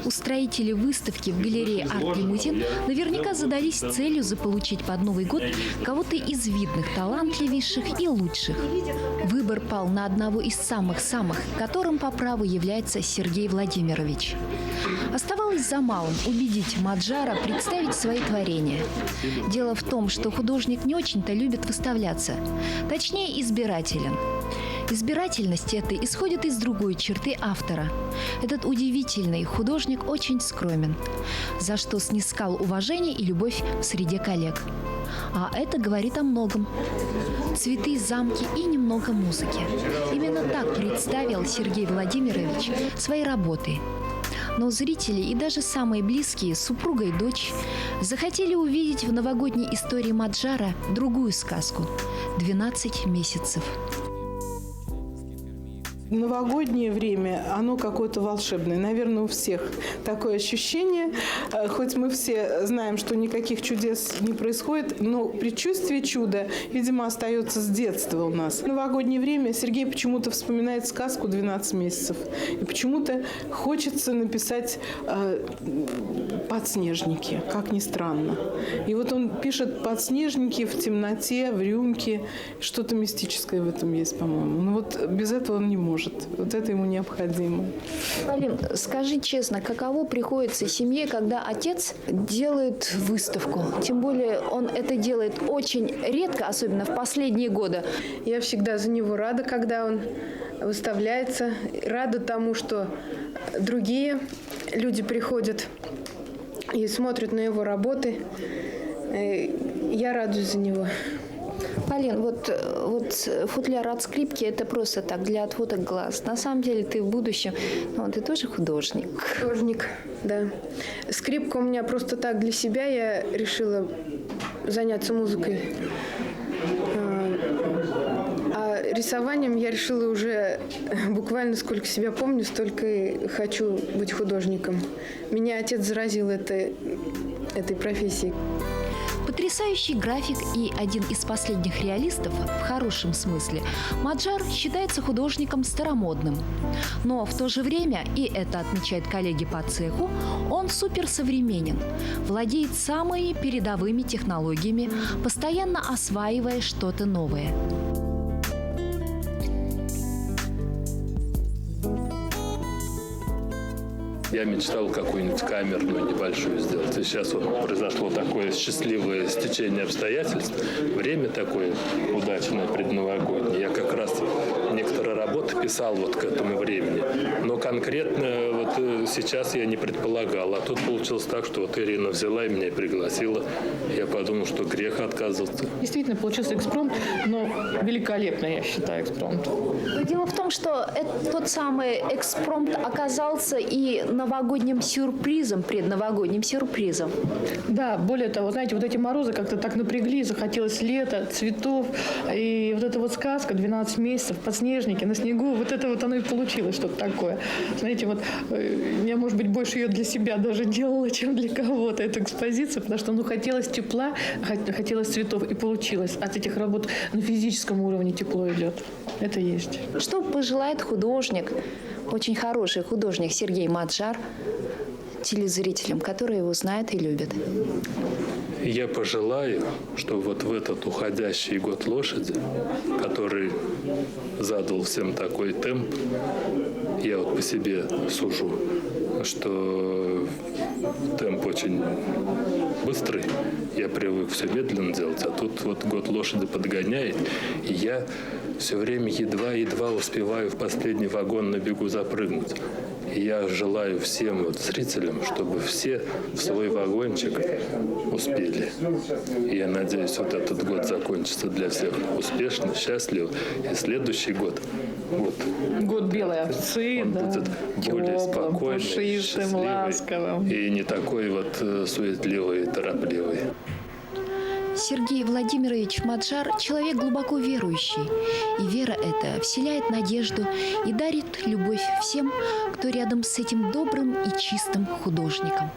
Устроители выставки в галерее «Арт-Лимузин» наверняка задались целью заполучить под Новый год кого-то из видных, талантливейших и лучших. Выбор пал на одного из самых-самых, которым по праву является Сергей Владимирович. Оставалось за малым убедить Маджара представить свои творения. Дело в том, что художник не очень-то любит выставляться, точнее избирателен. Избирательность эта исходит из другой черты автора. Этот удивительный художник очень скромен, за что снискал уважение и любовь в среде коллег. А это говорит о многом. Цветы, замки и немного музыки. Именно так представил Сергей Владимирович свои работы. Но зрители и даже самые близкие, супруга и дочь, захотели увидеть в новогодней истории Маджара другую сказку «12 месяцев». Новогоднее время, оно какое-то волшебное. Наверное, у всех такое ощущение. Хоть мы все знаем, что никаких чудес не происходит, но предчувствие чуда, видимо, остается с детства у нас. В новогоднее время Сергей почему-то вспоминает сказку «12 месяцев». И почему-то хочется написать подснежники, как ни странно. И вот он пишет подснежники в темноте, в рюмке. Что-то мистическое в этом есть, по-моему. Но вот без этого он не может. Вот это ему необходимо. Полин, скажи честно, каково приходится семье, когда отец делает выставку? Тем более он это делает очень редко, особенно в последние годы. Я всегда за него рада, когда он выставляется. Рада тому, что другие люди приходят и смотрят на его работы. Я радуюсь за него. Полин, вот футляр от скрипки – это просто так, для отвода глаз. На самом деле ты в будущем, ты тоже художник. Художник, да. Скрипка у меня просто так для себя. Я решила заняться музыкой. А рисованием я решила уже буквально сколько себя помню, столько и хочу быть художником. Меня отец заразил этой профессией. Потрясающий график и один из последних реалистов, в хорошем смысле, Маджар считается художником старомодным. Но в то же время, и это отмечают коллеги по цеху, он суперсовременен, владеет самыми передовыми технологиями, постоянно осваивая что-то новое. Я мечтал какую-нибудь камерную небольшую сделать. И сейчас вот произошло такое счастливое стечение обстоятельств. Время такое удачное, предновогоднее. Я как раз некоторые работы писал вот к этому времени. Но конкретно вот сейчас я не предполагал. А тут получилось так, что вот Ирина взяла и меня пригласила. Я подумал, что грех отказываться. Действительно, получился экспромт, но великолепно, я считаю, экспромт. Дело в том, что тот самый экспромт оказался и новогодним сюрпризом, предновогодним сюрпризом. Да, более того, знаете, вот эти морозы как-то так напрягли, захотелось лета, цветов, и вот эта вот сказка «12 месяцев», подснежники на снегу, вот это вот оно и получилось, что-то такое. Знаете, вот я, может быть, больше ее для себя даже делала, чем для кого-то, эту экспозицию, потому что, хотелось тепла, хотелось цветов, и получилось. От этих работ на физическом уровне тепло идет. Это есть. Что пожелает художник, очень хороший художник Сергей Маджар, телезрителям, которые его знают и любят? Я пожелаю, что вот в этот уходящий год лошади, который задал всем такой темп, я вот по себе сужу, что темп очень быстрый, я привык все медленно делать, а тут вот год лошади подгоняет, и я все время едва успеваю в последний вагон на бегу запрыгнуть. И я желаю всем вот зрителям, чтобы все в свой вагончик успели. И я надеюсь, вот этот год закончится для всех успешно, счастливо. И следующий год, Год белой овцы, он будет более спокойный, пушистым, ласковым. И не такой вот суетливый и торопливый. Сергей Владимирович Маджар – человек глубоко верующий. И вера эта вселяет надежду и дарит любовь всем, кто рядом с этим добрым и чистым художником.